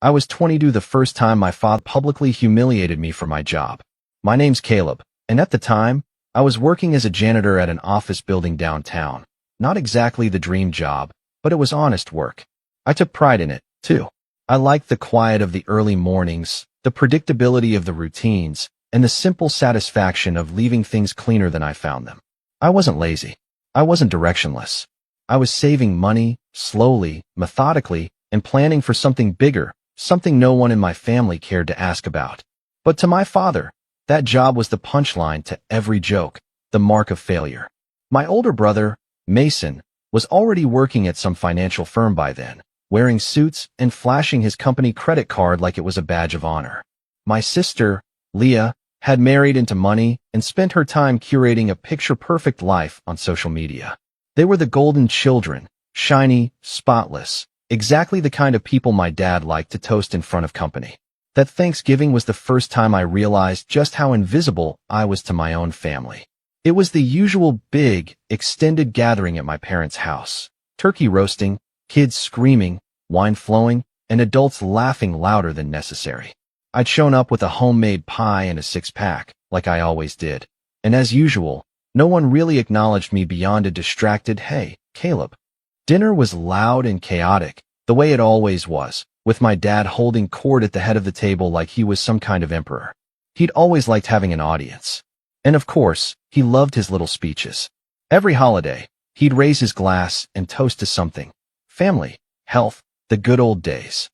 I was 22 the first time my father publicly humiliated me for my job. My name's Caleb, and at the time, I was working as a janitor at an office building downtown. Not exactly the dream job, but it was honest work. I took pride in it, too. I liked the quiet of the early mornings, the predictability of the routines, and the simple satisfaction of leaving things cleaner than I found them. I wasn't lazy. I wasn't directionless. I was saving money, slowly, methodically, and planning for something bigger, something no one in my family cared to ask about. But to my father, that job was the punchline to every joke, the mark of failure. My older brother, Mason, was already working at some financial firm by then, wearing suits and flashing his company credit card like it was a badge of honor. My sister, Leah, had married into money and spent her time curating a picture-perfect life on social media. They were the golden children, shiny, spotless, exactly the kind of people my dad liked to toast in front of company. That Thanksgiving was the first time I realized just how invisible I was to my own family. It was the usual big, extended gathering at my parents' house. Turkey roasting, kids screaming, wine flowing, and adults laughing louder than necessary. I'd shown up with a homemade pie and a six-pack, like I always did. And as usual, no one really acknowledged me beyond a distracted, "Hey, Caleb." Dinner was loud and chaotic, the way it always was, with my dad holding court at the head of the table like he was some kind of emperor. He'd always liked having an audience. And of course, he loved his little speeches. Every holiday, he'd raise his glass and toast to something. Family, health, the good old days.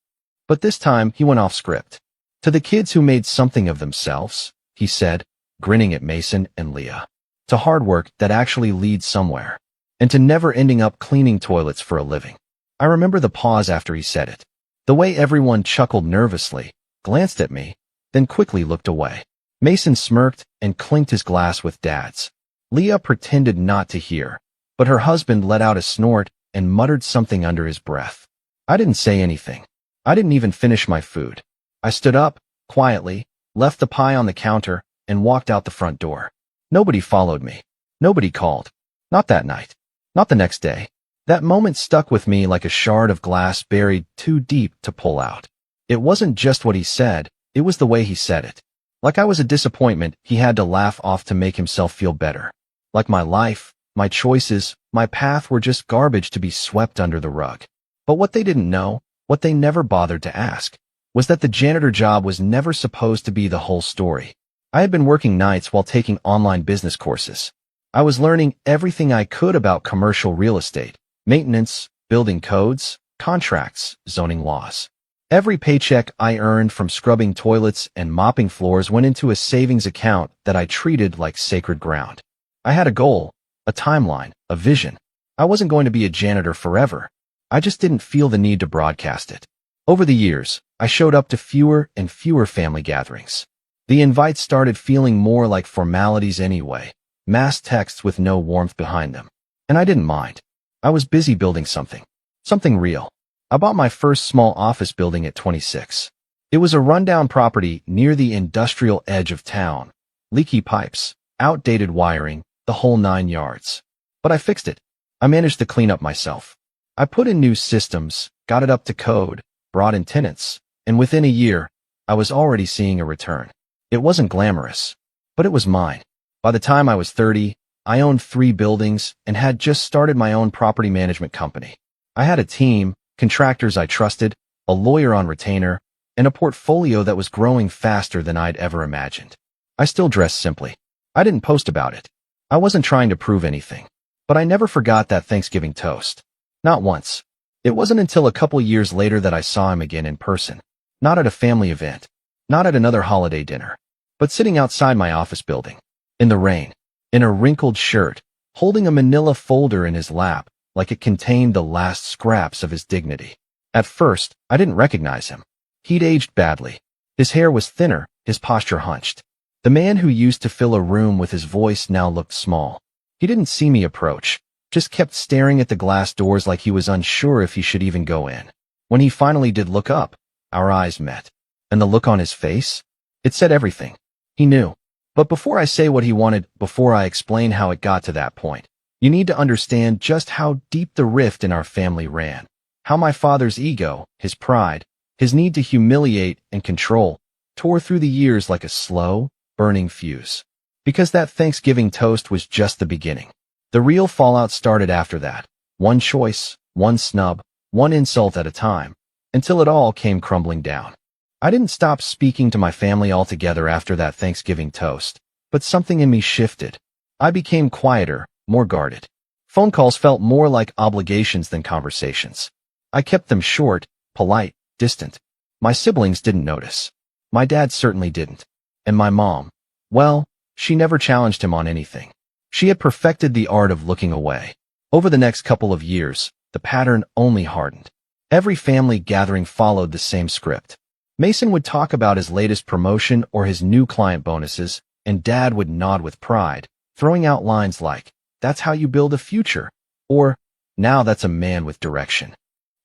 But this time, he went off script. To the kids who made something of themselves, he said, grinning at Mason and Leah. To hard work that actually leads somewhere. And to never ending up cleaning toilets for a living. I remember the pause after he said it. The way everyone chuckled nervously, glanced at me, then quickly looked away. Mason smirked and clinked his glass with Dad's. Leah pretended not to hear, but her husband let out a snort and muttered something under his breath. I didn't say anything. I didn't even finish my food. I stood up, quietly, left the pie on the counter, and walked out the front door. Nobody followed me. Nobody called. Not that night. Not the next day. That moment stuck with me like a shard of glass buried too deep to pull out. It wasn't just what he said, it was the way he said it. Like I was a disappointment he had to laugh off to make himself feel better. Like my life, my choices, my path were just garbage to be swept under the rug. But what they didn't know, what they never bothered to ask, was that the janitor job was never supposed to be the whole story. I had been working nights while taking online business courses. I was learning everything I could about commercial real estate, maintenance, building codes, contracts, zoning laws. Every paycheck I earned from scrubbing toilets and mopping floors went into a savings account that I treated like sacred ground. I had a goal, a timeline, a vision. I wasn't going to be a janitor forever. I just didn't feel the need to broadcast it. Over the years, I showed up to fewer and fewer family gatherings. The invites started feeling more like formalities anyway, mass texts with no warmth behind them. And I didn't mind. I was busy building something real. I bought my first small office building at 26. It was a rundown property near the industrial edge of town. Leaky pipes, outdated wiring, the whole 9 yards. But I fixed it. I managed to clean up myself. I put in new systems, got it up to code, brought in tenants, and within a year, I was already seeing a return. It wasn't glamorous, but it was mine. By the time I was 30, I owned 3 buildings and had just started my own property management company. I had a team, contractors I trusted, a lawyer on retainer, and a portfolio that was growing faster than I'd ever imagined. I still dressed simply. I didn't post about it. I wasn't trying to prove anything. But I never forgot that Thanksgiving toast. Not once. It wasn't until a couple years later that I saw him again in person. Not at a family event. Not at another holiday dinner. But sitting outside my office building. In the rain. In a wrinkled shirt. Holding a manila folder in his lap, like it contained the last scraps of his dignity. At first, I didn't recognize him. He'd aged badly. His hair was thinner, his posture hunched. The man who used to fill a room with his voice now looked small. He didn't see me approach, just kept staring at the glass doors like he was unsure if he should even go in. When he finally did look up, our eyes met. And the look on his face? It said everything. He knew. But before I say what he wanted, before I explain how it got to that point, you need to understand just how deep the rift in our family ran. How my father's ego, his pride, His need to humiliate and control tore through the years like a slow, burning fuse. Because that Thanksgiving toast was just the beginning. The real fallout started after that. One choice, one snub, one insult at a time, until it all came crumbling down. I didn't stop speaking to my family altogether after that Thanksgiving toast, but something in me shifted. I became quieter, more guarded. Phone calls felt more like obligations than conversations. I kept them short, polite, distant. My siblings didn't notice. My dad certainly didn't. And my mom, well, she never challenged him on anything. She had perfected the art of looking away. Over the next couple of years, the pattern only hardened. Every family gathering followed the same script. Mason would talk about his latest promotion or his new client bonuses, and Dad would nod with pride, throwing out lines like, "That's how you build a future," or, "Now that's a man with direction."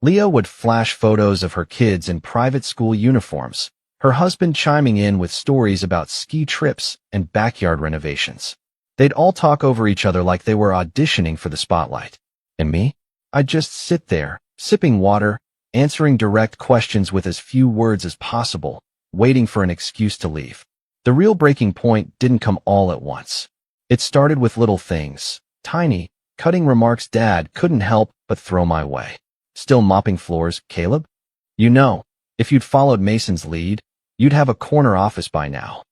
Leah would flash photos of her kids in private school uniforms, her husband chiming in with stories about ski trips and backyard renovations. They'd all talk over each other like they were auditioning for the spotlight. And me? I'd just sit there, sipping water, answering direct questions with as few words as possible, waiting for an excuse to leave. The real breaking point didn't come all at once. It started with little things, tiny, cutting remarks Dad couldn't help but throw my way. "Still mopping floors, Caleb? You know, if you'd followed Mason's lead, you'd have a corner office by now.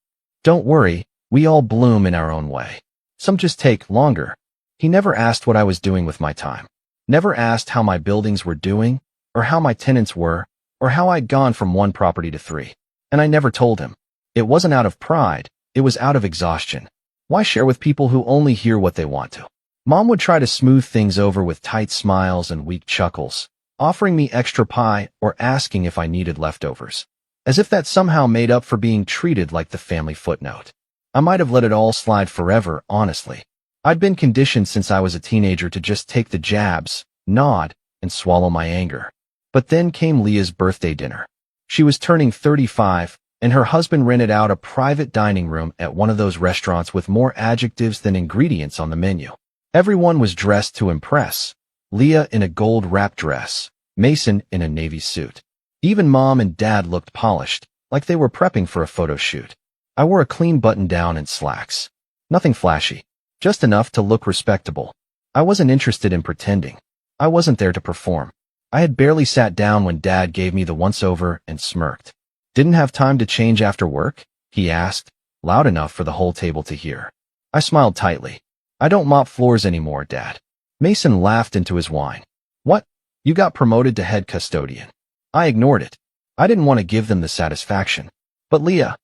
Don't worry, we all bloom in our own way. Some just take longer." He never asked what I was doing with my time. Never asked how my buildings were doing, or how my tenants were, or how I'd gone from one property to 3. And I never told him. It wasn't out of pride, it was out of exhaustion. Why share with people who only hear what they want to? Mom would try to smooth things over with tight smiles and weak chuckles, offering me extra pie or asking if I needed leftovers, as if that somehow made up for being treated like the family footnote. I might have let it all slide forever, honestly. I'd been conditioned since I was a teenager to just take the jabs, nod, and swallow my anger. But then came Leah's birthday dinner. She was turning 35, and her husband rented out a private dining room at one of those restaurants with more adjectives than ingredients on the menu. Everyone was dressed to impress. Leah in a gold wrap dress, Mason in a navy suit. Even Mom and Dad looked polished, like they were prepping for a photo shoot. I wore a clean button-down and slacks. Nothing flashy, just enough to look respectable. I wasn't interested in pretending. I wasn't there to perform. I had barely sat down when Dad gave me the once-over and smirked. "Didn't have time to change after work?" he asked, loud enough for the whole table to hear. I smiled tightly. "I don't mop floors anymore, Dad." Mason laughed into his wine. "What? You got promoted to head custodian." I ignored it. I didn't want to give them the satisfaction. But Leah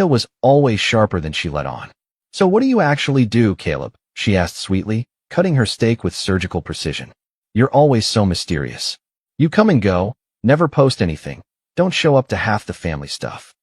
was always sharper than she let on. "So what do you actually do, Caleb?" she asked sweetly, cutting her steak with surgical precision. "You're always so mysterious. You come and go, never post anything, don't show up to half the family stuff."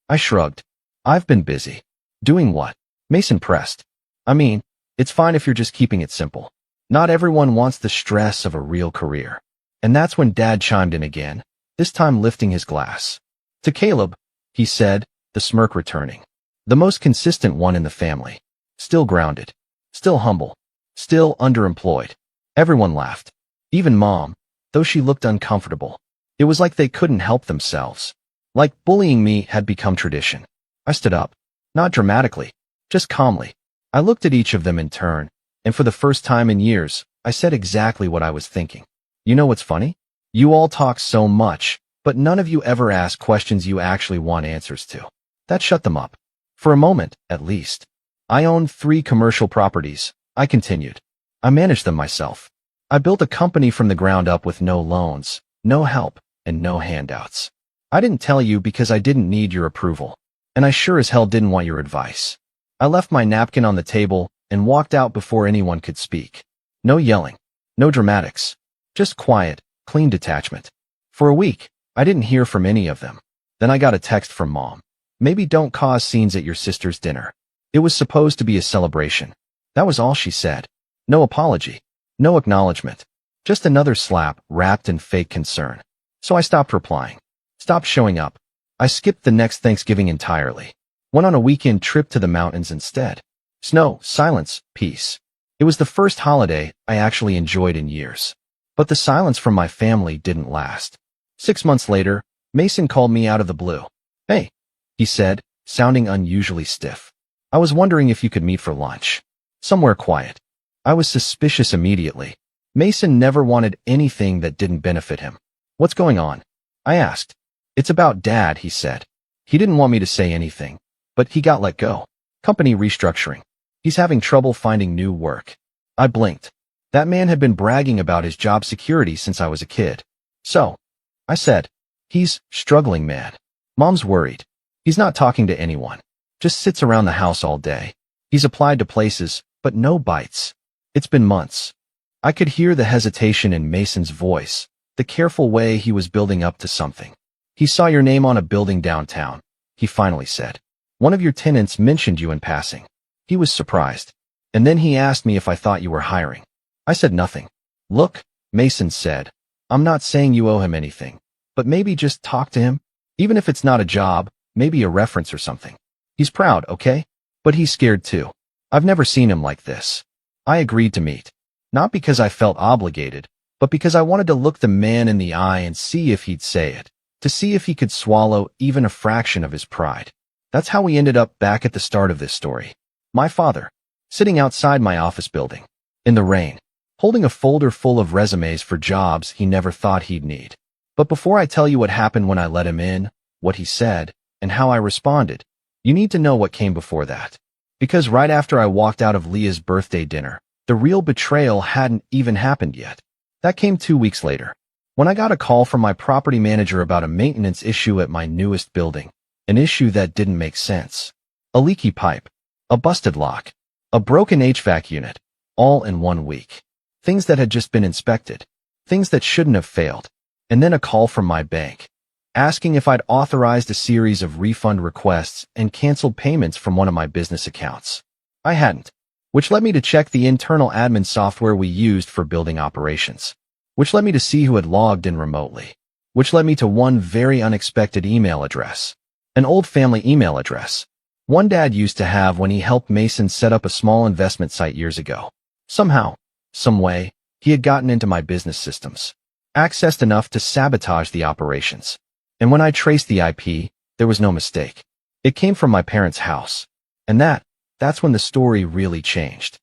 I shrugged. "I've been busy." "Doing what?" Mason pressed. "I mean, it's fine if you're just keeping it simple. Not everyone wants the stress of a real career." And that's when Dad chimed in again, this time lifting his glass. "To Caleb," he said, the smirk returning. The most consistent one in the family. Still grounded. Still humble. Still underemployed. Everyone laughed. Even Mom, though she looked uncomfortable. It was like they couldn't help themselves. Like bullying me had become tradition. I stood up. Not dramatically. Just calmly. I looked at each of them in turn, and for the first time in years, I said exactly what I was thinking. "You know what's funny? You all talk so much, but none of you ever ask questions you actually want answers to." That shut them up. For a moment, at least. "I own 3 commercial properties," I continued. "I manage them myself. I built a company from the ground up with no loans, no help, and no handouts. I didn't tell you because I didn't need your approval. And I sure as hell didn't want your advice." I left my napkin on the table and walked out before anyone could speak. No yelling. No dramatics. Just quiet, clean detachment. For a week, I didn't hear from any of them. Then I got a text from Mom. "Maybe don't cause scenes at your sister's dinner." It was supposed to be a celebration. That was all she said. No apology. No acknowledgement. Just another slap wrapped in fake concern. So I stopped replying. Stopped showing up. I skipped the next Thanksgiving entirely. Went on a weekend trip to the mountains instead. Snow, silence, peace. It was the first holiday I actually enjoyed in years. But the silence from my family didn't last. 6 months later, Mason called me out of the blue. "Hey," he said, sounding unusually stiff. "I was wondering if you could meet for lunch. Somewhere quiet." I was suspicious immediately. Mason never wanted anything that didn't benefit him. "What's going on?" I asked. "It's about Dad," he said. He didn't want me to say anything, but he got let go. Company restructuring. He's having trouble finding new work. I blinked. That man had been bragging about his job security since I was a kid. "So," I said, "he's struggling, man. Mom's worried. He's not talking to anyone. Just sits around the house all day. He's applied to places, but no bites. It's been months." I could hear the hesitation in Mason's voice, the careful way he was building up to something. "He saw your name on a building downtown," he finally said. "One of your tenants mentioned you in passing." He was surprised. "And then he asked me if I thought you were hiring." I said nothing. "Look," Mason said, "I'm not saying you owe him anything, but maybe just talk to him. Even if it's not a job, maybe a reference or something. He's proud, okay? But he's scared too. I've never seen him like this." I agreed to meet. Not because I felt obligated, but because I wanted to look the man in the eye and see if he'd say it, to see if he could swallow even a fraction of his pride. That's how we ended up back at the start of this story. My father, sitting outside my office building, in the rain, holding a folder full of resumes for jobs he never thought he'd need. But before I tell you what happened when I let him in, what he said, and how I responded, you need to know what came before that. Because right after I walked out of Leah's birthday dinner, the real betrayal hadn't even happened yet. That came 2 weeks later, when I got a call from my property manager about a maintenance issue at my newest building, an issue that didn't make sense. A leaky pipe, a busted lock, a broken HVAC unit, all in 1 week. Things that had just been inspected, things that shouldn't have failed. And then a call from my bank, asking if I'd authorized a series of refund requests and canceled payments from one of my business accounts. I hadn't, which led me to check the internal admin software we used for building operations, which led me to see who had logged in remotely, which led me to one very unexpected email address, an old family email address, one Dad used to have when he helped Mason set up a small investment site years ago. Somehow, some way, he had gotten into my business systems, accessed enough to sabotage the operations. And when I traced the IP, there was no mistake. It came from my parents' house. And that's when the story really changed.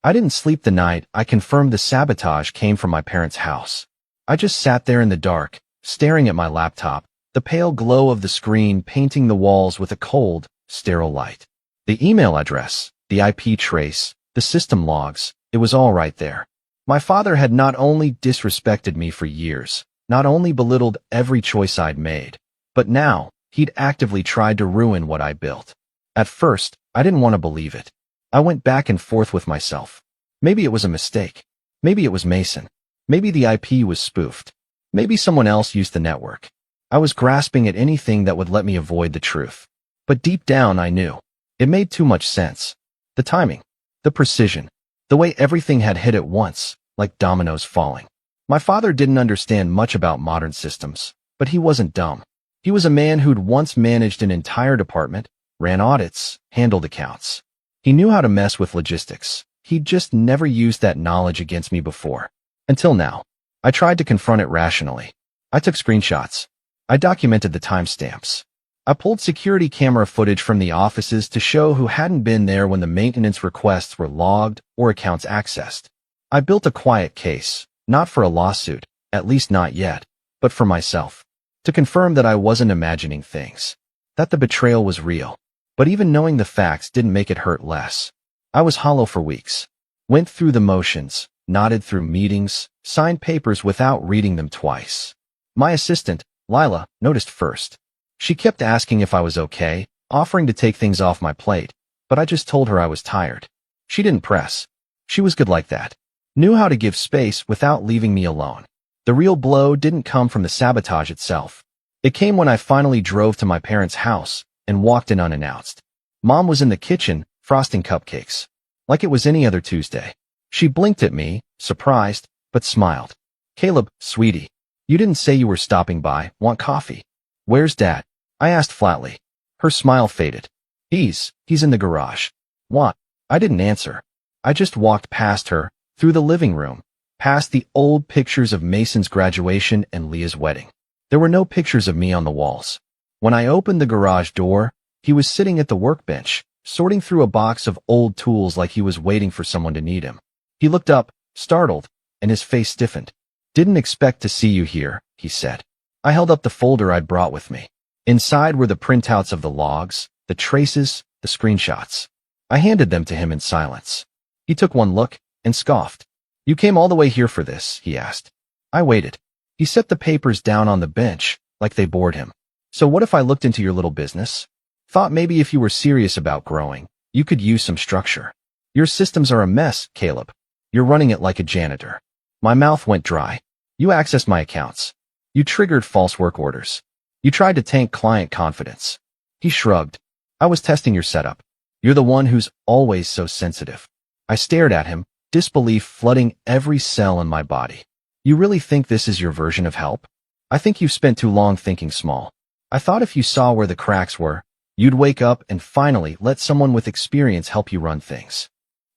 I didn't sleep the night I confirmed the sabotage came from my parents' house. I just sat there in the dark, staring at my laptop, the pale glow of the screen painting the walls with a cold, sterile light. The email address, the IP trace, the system logs, it was all right there. My father had not only disrespected me for years, not only belittled every choice I'd made, but now he'd actively tried to ruin what I built. At first, I didn't want to believe it. I went back and forth with myself. Maybe it was a mistake. Maybe it was Mason. Maybe the IP was spoofed. Maybe someone else used the network. I was grasping at anything that would let me avoid the truth. But deep down, I knew. It made too much sense. The timing, the precision, the way everything had hit at once, like dominoes falling. My father didn't understand much about modern systems, but he wasn't dumb. He was a man who'd once managed an entire department, ran audits, handled accounts. He knew how to mess with logistics. He'd just never used that knowledge against me before. Until now. I tried to confront it rationally. I took screenshots. I documented the timestamps. I pulled security camera footage from the offices to show who hadn't been there when the maintenance requests were logged or accounts accessed. I built a quiet case, not for a lawsuit, at least not yet, but for myself, to confirm that I wasn't imagining things, that the betrayal was real. But even knowing the facts didn't make it hurt less. I was hollow for weeks, went through the motions, nodded through meetings, signed papers without reading them twice. My assistant, Lila, noticed first. She kept asking if I was okay, offering to take things off my plate, but I just told her I was tired. She didn't press. She was good like that. Knew how to give space without leaving me alone. The real blow didn't come from the sabotage itself. It came when I finally drove to my parents' house and walked in unannounced. Mom was in the kitchen, frosting cupcakes, like it was any other Tuesday. She blinked at me, surprised, but smiled. "Caleb, sweetie, you didn't say you were stopping by. Want coffee?" "Where's Dad?" I asked flatly. Her smile faded. He's in the garage." "What?" I didn't answer. I just walked past her, through the living room, past the old pictures of Mason's graduation and Leah's wedding, There were no pictures of me on the walls. When I opened the garage door, he was sitting at the workbench, sorting through a box of old tools like he was waiting for someone to need him. He looked up, startled, and his face stiffened. "Didn't expect to see you here," he said. I held up the folder I'd brought with me. Inside were the printouts of the logs, the traces, the screenshots. I handed them to him in silence. He took one look and scoffed. "You came all the way here for this?" he asked. I waited. He set the papers down on the bench, like they bored him. "So what if I looked into your little business? Thought maybe if you were serious about growing, you could use some structure. Your systems are a mess, Caleb. You're running it like a janitor." My mouth went dry. "You accessed my accounts. You triggered false work orders. You tried to tank client confidence." He shrugged. "I was testing your setup. You're the one who's always so sensitive." I stared at him, disbelief flooding every cell in my body. "You really think this is your version of help? I think you've spent too long thinking small. I thought if you saw where the cracks were, you'd wake up and finally let someone with experience help you run things."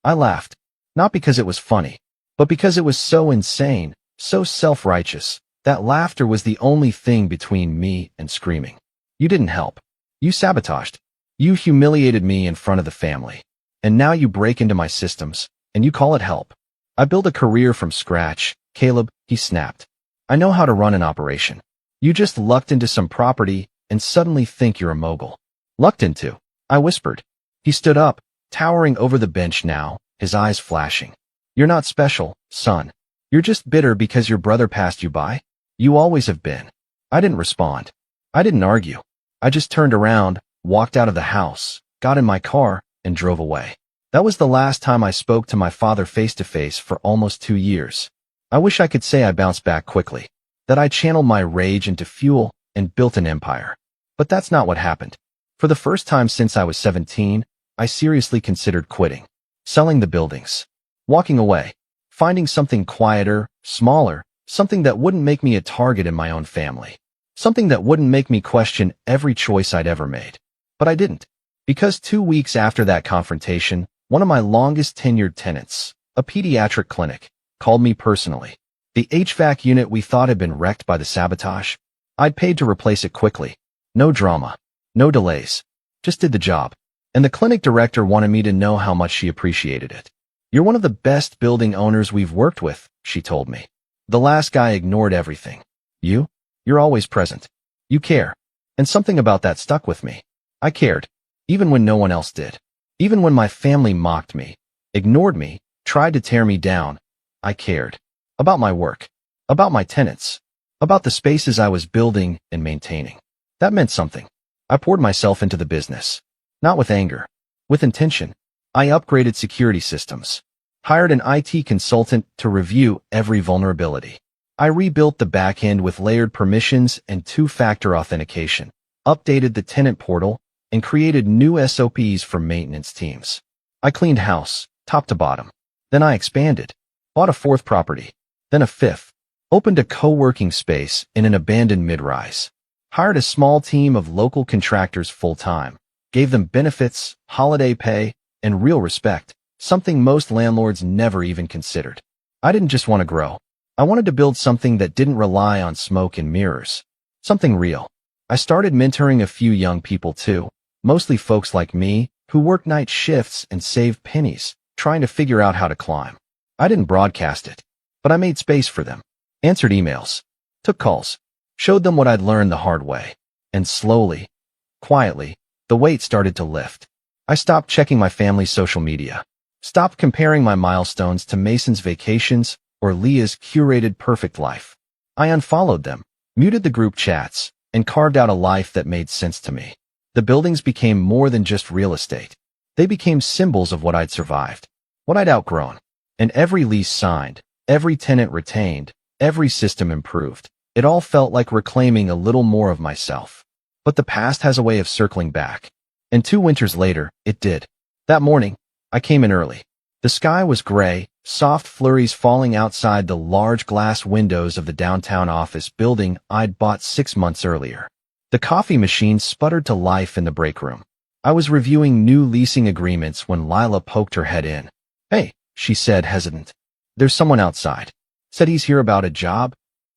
I laughed, not because it was funny, but because it was so insane, so self-righteous. That laughter was the only thing between me and screaming. "You didn't help. You sabotaged. You humiliated me in front of the family. And now you break into my systems, and you call it help. I built a career from scratch, Caleb," he snapped. "I know how to run an operation. You just lucked into some property and suddenly think you're a mogul." "Lucked into?" I whispered. He stood up, towering over the bench now, his eyes flashing. "You're not special, son. You're just bitter because your brother passed you by. You always have been." I didn't respond. I didn't argue. I just turned around, walked out of the house, got in my car, and drove away. That was the last time I spoke to my father face-to-face for almost 2 years. I wish I could say I bounced back quickly, that I channeled my rage into fuel and built an empire. But that's not what happened. For the first time since I was 17, I seriously considered quitting, selling the buildings, walking away, finding something quieter, smaller, something that wouldn't make me a target in my own family, something that wouldn't make me question every choice I'd ever made. But I didn't, because 2 weeks after that confrontation, one of my longest tenured tenants, a pediatric clinic, called me personally. The HVAC unit we thought had been wrecked by the sabotage, I'd paid to replace it quickly. No drama, no delays, just did the job. And the clinic director wanted me to know how much she appreciated it. "You're one of the best building owners we've worked with," she told me. "The last guy ignored everything. You're always present. You care." And something about that stuck with me. I cared, even when no one else did. Even when my family mocked me, ignored me, tried to tear me down, I cared. About my work, about my tenants, about the spaces I was building and maintaining. That meant something. I poured myself into the business. Not with anger, with intention. I upgraded security systems, hired an IT consultant to review every vulnerability. I rebuilt the backend with layered permissions and 2-factor authentication, updated the tenant portal, and created new SOPs for maintenance teams. I cleaned house, top to bottom. Then I expanded, bought a 4th property, then a 5th, opened a co-working space in an abandoned mid-rise, hired a small team of local contractors full-time, gave them benefits, holiday pay, and real respect, something most landlords never even considered. I didn't just want to grow. I wanted to build something that didn't rely on smoke and mirrors. Something real. I started mentoring a few young people too, mostly folks like me, who worked night shifts and saved pennies, trying to figure out how to climb. I didn't broadcast it, but I made space for them, answered emails, took calls, showed them what I'd learned the hard way. And slowly, quietly, the weight started to lift. I stopped checking my family's social media, stopped comparing my milestones to Mason's vacations or Leah's curated perfect life. I unfollowed them, muted the group chats, and carved out a life that made sense to me. The buildings became more than just real estate. They became symbols of what I'd survived, what I'd outgrown. And every lease signed, every tenant retained, every system improved. It all felt like reclaiming a little more of myself. But the past has a way of circling back. And 2 winters later, it did. That morning, I came in early. The sky was gray, soft flurries falling outside the large glass windows of the downtown office building I'd bought 6 months earlier. The coffee machine sputtered to life in the break room. I was reviewing new leasing agreements when Lila poked her head in. "Hey," she said, hesitant. "There's someone outside. Said he's here about a job."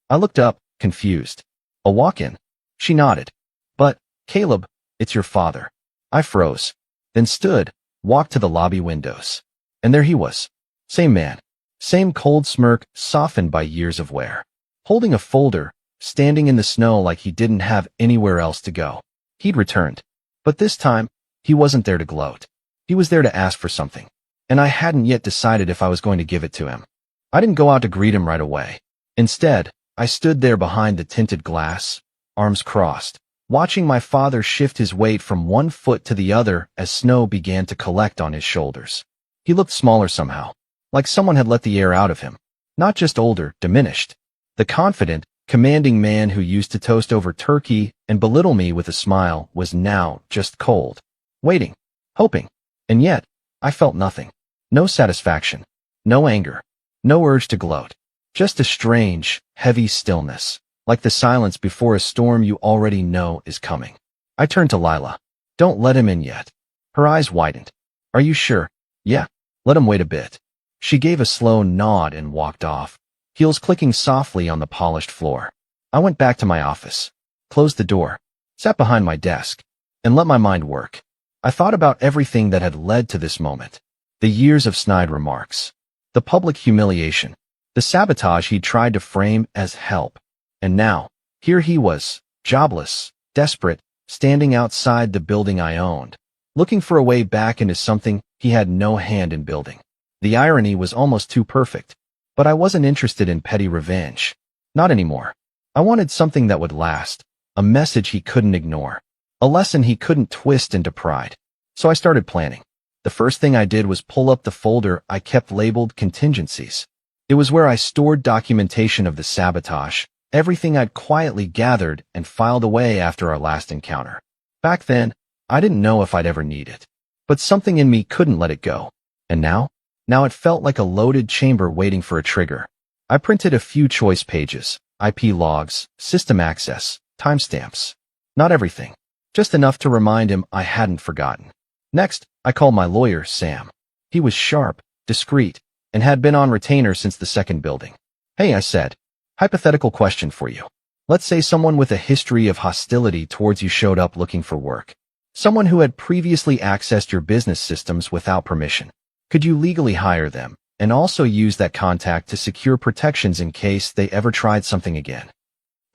I looked up, confused. A walk-in. She nodded. But, Caleb, it's your father. I froze. Then stood, walked to the lobby windows. And there he was. Same man. Same cold smirk softened by years of wear. Holding a folder, standing in the snow like he didn't have anywhere else to go. He'd returned. But this time, he wasn't there to gloat. He was there to ask for something. And I hadn't yet decided if I was going to give it to him. I didn't go out to greet him right away. Instead, I stood there behind the tinted glass, arms crossed, watching my father shift his weight from one foot to the other as snow began to collect on his shoulders. He looked smaller somehow, like someone had let the air out of him. Not just older, diminished. The confident, commanding man who used to toast over turkey and belittle me with a smile was now just cold. Waiting. Hoping. And yet, I felt nothing. No satisfaction. No anger. No urge to gloat. Just a strange, heavy stillness, like the silence before a storm you already know is coming. I turned to Lila. Don't let him in yet. Her eyes widened. Are you sure? Yeah. Let him wait a bit. She gave a slow nod and walked off, heels clicking softly on the polished floor. I went back to my office, closed the door, sat behind my desk, and let my mind work. I thought about everything that had led to this moment. The years of snide remarks. The public humiliation. The sabotage he'd tried to frame as help. And now, here he was, jobless, desperate, standing outside the building I owned, looking for a way back into something he had no hand in building. The irony was almost too perfect. But I wasn't interested in petty revenge. Not anymore. I wanted something that would last, a message he couldn't ignore, a lesson he couldn't twist into pride. So I started planning. The first thing I did was pull up the folder I kept labeled contingencies. It was where I stored documentation of the sabotage, everything I'd quietly gathered and filed away after our last encounter. Back then, I didn't know if I'd ever need it. But something in me couldn't let it go. And now? Now it felt like a loaded chamber waiting for a trigger. I printed a few choice pages, IP logs, system access, timestamps. Not everything. Just enough to remind him I hadn't forgotten. Next, I called my lawyer, Sam. He was sharp, discreet, and had been on retainer since the second building. Hey, I said. Hypothetical question for you. Let's say someone with a history of hostility towards you showed up looking for work. Someone who had previously accessed your business systems without permission. Could you legally hire them, and also use that contact to secure protections in case they ever tried something again?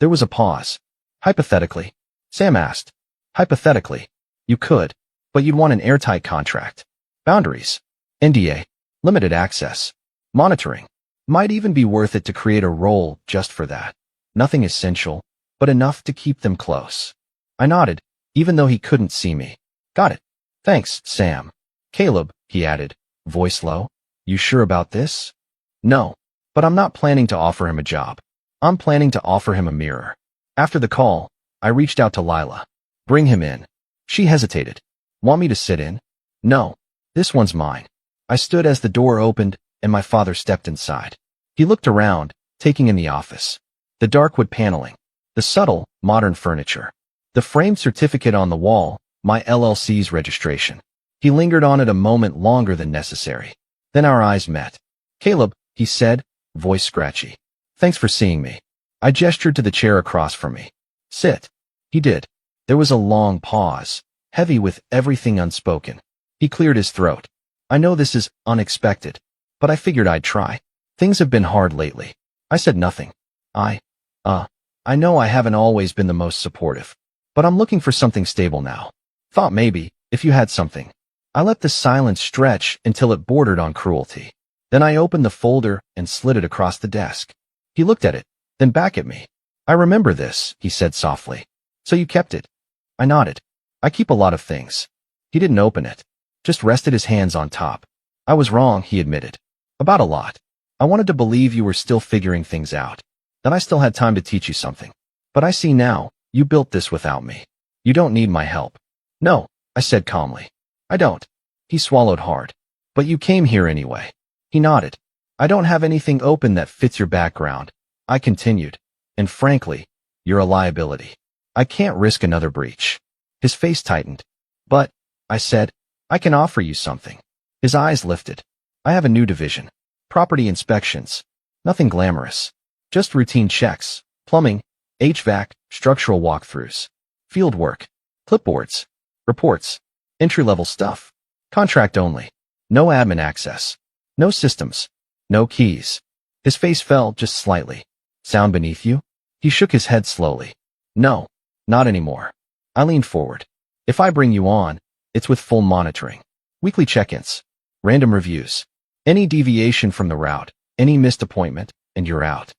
There was a pause. Hypothetically, Sam asked. Hypothetically, you could, but you'd want an airtight contract. Boundaries. NDA. Limited access. Monitoring. Might even be worth it to create a role just for that. Nothing essential, but enough to keep them close. I nodded, even though he couldn't see me. Got it. Thanks, Sam. Caleb, he added, voice low. You sure about this? No, but I'm not planning to offer him a job. I'm planning to offer him a mirror. After the call, I reached out to Lila. Bring him in. She hesitated. Want me to sit in? No, this one's mine. I stood as the door opened and my father stepped inside. He looked around, taking in the office. The dark wood paneling. The subtle, modern furniture. The framed certificate on the wall, my LLC's registration. He lingered on it a moment longer than necessary. Then our eyes met. Caleb, he said, voice scratchy. Thanks for seeing me. I gestured to the chair across from me. Sit. He did. There was a long pause, heavy with everything unspoken. He cleared his throat. I know this is unexpected, but I figured I'd try. Things have been hard lately. I said nothing. I know I haven't always been the most supportive, but I'm looking for something stable now. Thought maybe, if you had something. I let the silence stretch until it bordered on cruelty. Then I opened the folder and slid it across the desk. He looked at it, then back at me. I remember this, he said softly. So you kept it? I nodded. I keep a lot of things. He didn't open it. Just rested his hands on top. I was wrong, he admitted. About a lot. I wanted to believe you were still figuring things out. That I still had time to teach you something. But I see now, you built this without me. You don't need my help. No, I said calmly. I don't. He swallowed hard. But you came here anyway. He nodded. I don't have anything open that fits your background. I continued. And frankly, you're a liability. I can't risk another breach. His face tightened. But, I said, I can offer you something. His eyes lifted. I have a new division. Property inspections. Nothing glamorous. Just routine checks. Plumbing. HVAC, structural walkthroughs, field work, clipboards, reports, entry-level stuff, contract only, no admin access, no systems, no keys. His face fell just slightly. Sound beneath you? He shook his head slowly. No, not anymore. I leaned forward. If I bring you on, it's with full monitoring. Weekly check-ins, random reviews. Any deviation from the route, any missed appointment, and you're out.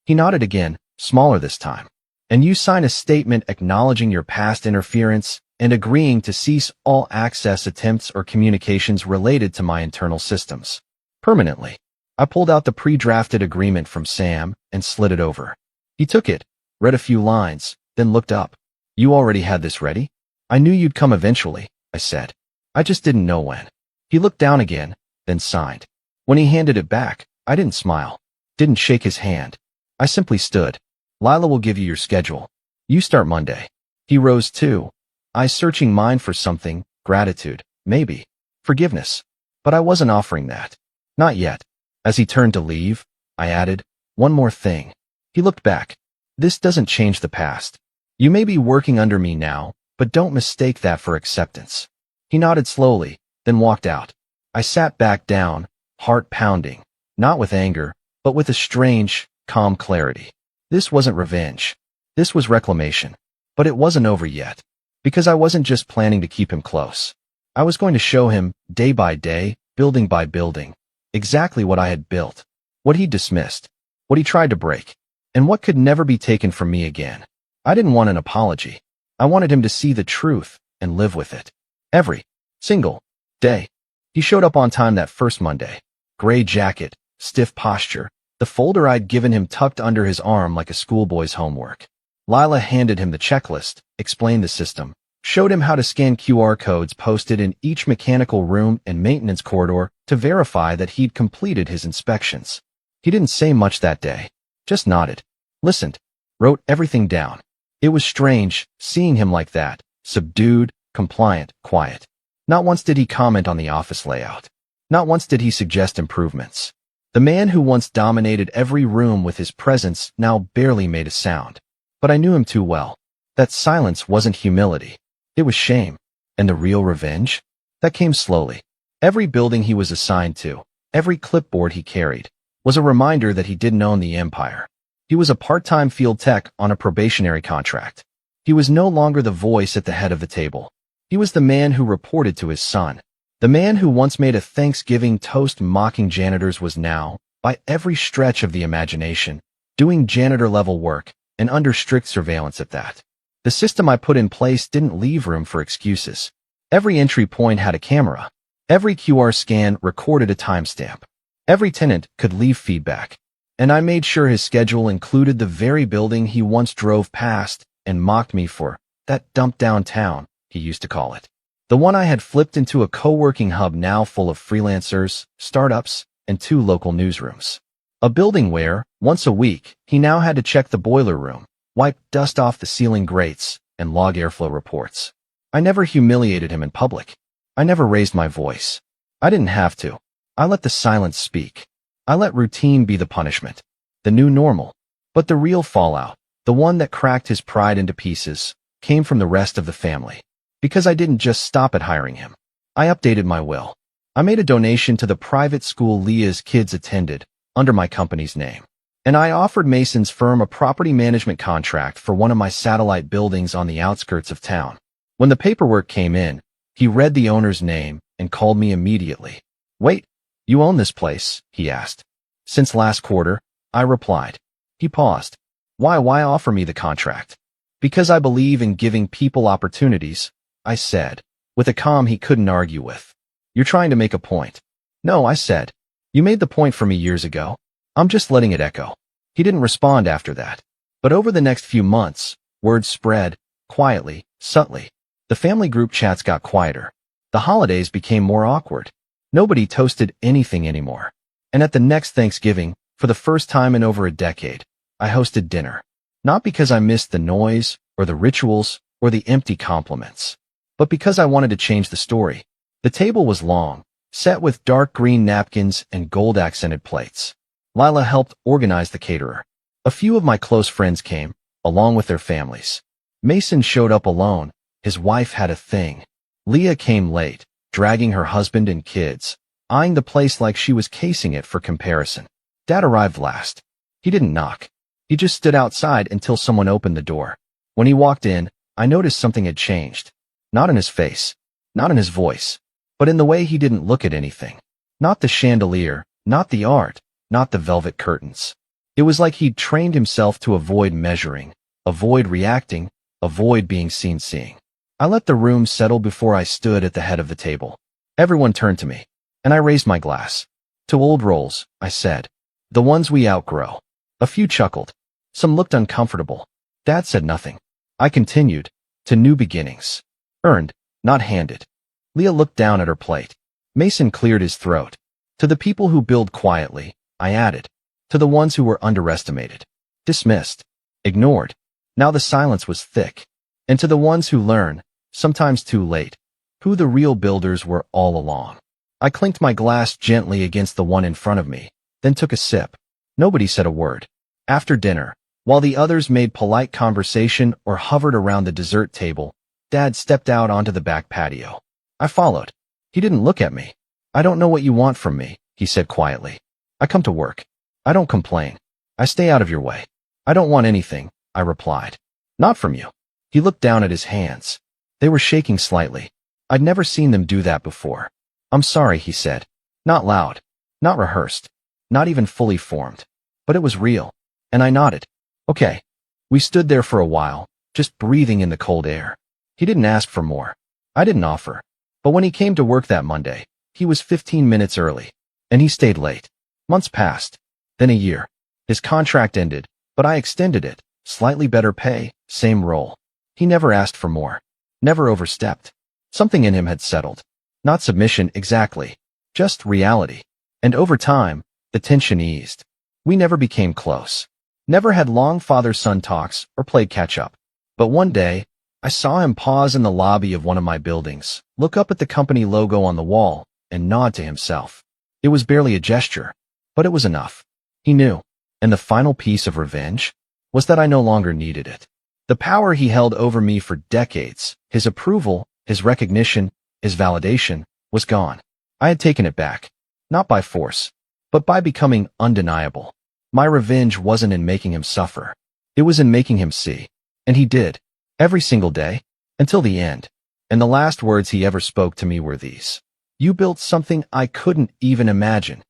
He nodded again, smaller this time. And you sign a statement acknowledging your past interference and agreeing to cease all access attempts or communications related to my internal systems. Permanently. I pulled out the pre-drafted agreement from Sam and slid it over. He took it, read a few lines, then looked up. You already had this ready? I knew you'd come eventually, I said. I just didn't know when. He looked down again, then signed. When he handed it back, I didn't smile, didn't shake his hand. I simply stood. Lila will give you your schedule. You start Monday. He rose too, eyes searching mine for something, gratitude, maybe, forgiveness. But I wasn't offering that. Not yet. As he turned to leave, I added, one more thing. He looked back. This doesn't change the past. You may be working under me now, but don't mistake that for acceptance. He nodded slowly, then walked out. I sat back down, heart pounding, not with anger, but with a strange, calm clarity. This wasn't revenge. This was reclamation. But it wasn't over yet. Because I wasn't just planning to keep him close. I was going to show him, day by day, building by building, exactly what I had built, what he dismissed, what he tried to break, and what could never be taken from me again. I didn't want an apology. I wanted him to see the truth and live with it. Every single day. He showed up on time that first Monday. Gray jacket, stiff posture, the folder I'd given him tucked under his arm like a schoolboy's homework. Lila handed him the checklist, explained the system, showed him how to scan QR codes posted in each mechanical room and maintenance corridor to verify that he'd completed his inspections. He didn't say much that day, just nodded, listened, wrote everything down. It was strange, seeing him like that, subdued, compliant, quiet. Not once did he comment on the office layout. Not once did he suggest improvements. The man who once dominated every room with his presence now barely made a sound. But I knew him too well. That silence wasn't humility. It was shame. And the real revenge? That came slowly. Every building he was assigned to, every clipboard he carried, was a reminder that he didn't own the empire. He was a part-time field tech on a probationary contract. He was no longer the voice at the head of the table. He was the man who reported to his son. The man who once made a Thanksgiving toast mocking janitors was now, by every stretch of the imagination, doing janitor-level work, and under strict surveillance at that. The system I put in place didn't leave room for excuses. Every entry point had a camera. Every QR scan recorded a timestamp. Every tenant could leave feedback. And I made sure his schedule included the very building he once drove past and mocked me for, that dump downtown, he used to call it. The one I had flipped into a co-working hub now full of freelancers, startups, and 2 local newsrooms. A building where, once a week, he now had to check the boiler room, wipe dust off the ceiling grates, and log airflow reports. I never humiliated him in public. I never raised my voice. I didn't have to. I let the silence speak. I let routine be the punishment, the new normal. But the real fallout, the one that cracked his pride into pieces, came from the rest of the family. Because I didn't just stop at hiring him. I updated my will. I made a donation to the private school Leah's kids attended, under my company's name. And I offered Mason's firm a property management contract for one of my satellite buildings on the outskirts of town. When the paperwork came in, he read the owner's name and called me immediately. Wait, you own this place? He asked. Since last quarter, I replied. He paused. Why offer me the contract? Because I believe in giving people opportunities, I said, with a calm he couldn't argue with. You're trying to make a point. No, I said. You made the point for me years ago. I'm just letting it echo. He didn't respond after that. But over the next few months, word spread, quietly, subtly. The family group chats got quieter. The holidays became more awkward. Nobody toasted anything anymore. And at the next Thanksgiving, for the first time in over a decade, I hosted dinner. Not because I missed the noise, or the rituals, or the empty compliments, but because I wanted to change the story. The table was long, set with dark green napkins and gold-accented plates. Lila helped organize the caterer. A few of my close friends came, along with their families. Mason showed up alone. His wife had a thing. Leah came late, dragging her husband and kids, eyeing the place like she was casing it for comparison. Dad arrived last. He didn't knock. He just stood outside until someone opened the door. When he walked in, I noticed something had changed. Not in his face, not in his voice, but in the way he didn't look at anything. Not the chandelier, not the art, not the velvet curtains. It was like he'd trained himself to avoid measuring, avoid reacting, avoid being seen seeing. I let the room settle before I stood at the head of the table. Everyone turned to me, and I raised my glass. To old roles, I said. The ones we outgrow. A few chuckled. Some looked uncomfortable. Dad said nothing. I continued. To new beginnings. Earned, not handed. Leah looked down at her plate. Mason cleared his throat. To the people who build quietly, I added. To the ones who were underestimated. Dismissed. Ignored. Now the silence was thick. And to the ones who learn, sometimes too late, who the real builders were all along. I clinked my glass gently against the one in front of me, then took a sip. Nobody said a word. After dinner, while the others made polite conversation or hovered around the dessert table, Dad stepped out onto the back patio. I followed. He didn't look at me. I don't know what you want from me, he said quietly. I come to work. I don't complain. I stay out of your way. I don't want anything, I replied. Not from you. He looked down at his hands. They were shaking slightly. I'd never seen them do that before. I'm sorry, he said. Not loud. Not rehearsed. Not even fully formed. But it was real. And I nodded. Okay. We stood there for a while, just breathing in the cold air. He didn't ask for more. I didn't offer. But when he came to work that Monday, he was 15 minutes early. And he stayed late. Months passed. Then a year. His contract ended, but I extended it. Slightly better pay, same role. He never asked for more. Never overstepped. Something in him had settled. Not submission exactly. Just reality. And over time, the tension eased. We never became close. Never had long father-son talks or played catch-up. But one day, I saw him pause in the lobby of one of my buildings, look up at the company logo on the wall, and nod to himself. It was barely a gesture, but it was enough. He knew. And the final piece of revenge was that I no longer needed it. The power he held over me for decades, his approval, his recognition, his validation, was gone. I had taken it back. Not by force, but by becoming undeniable. My revenge wasn't in making him suffer. It was in making him see. And he did. Every single day. Until the end. And the last words he ever spoke to me were these. You built something I couldn't even imagine.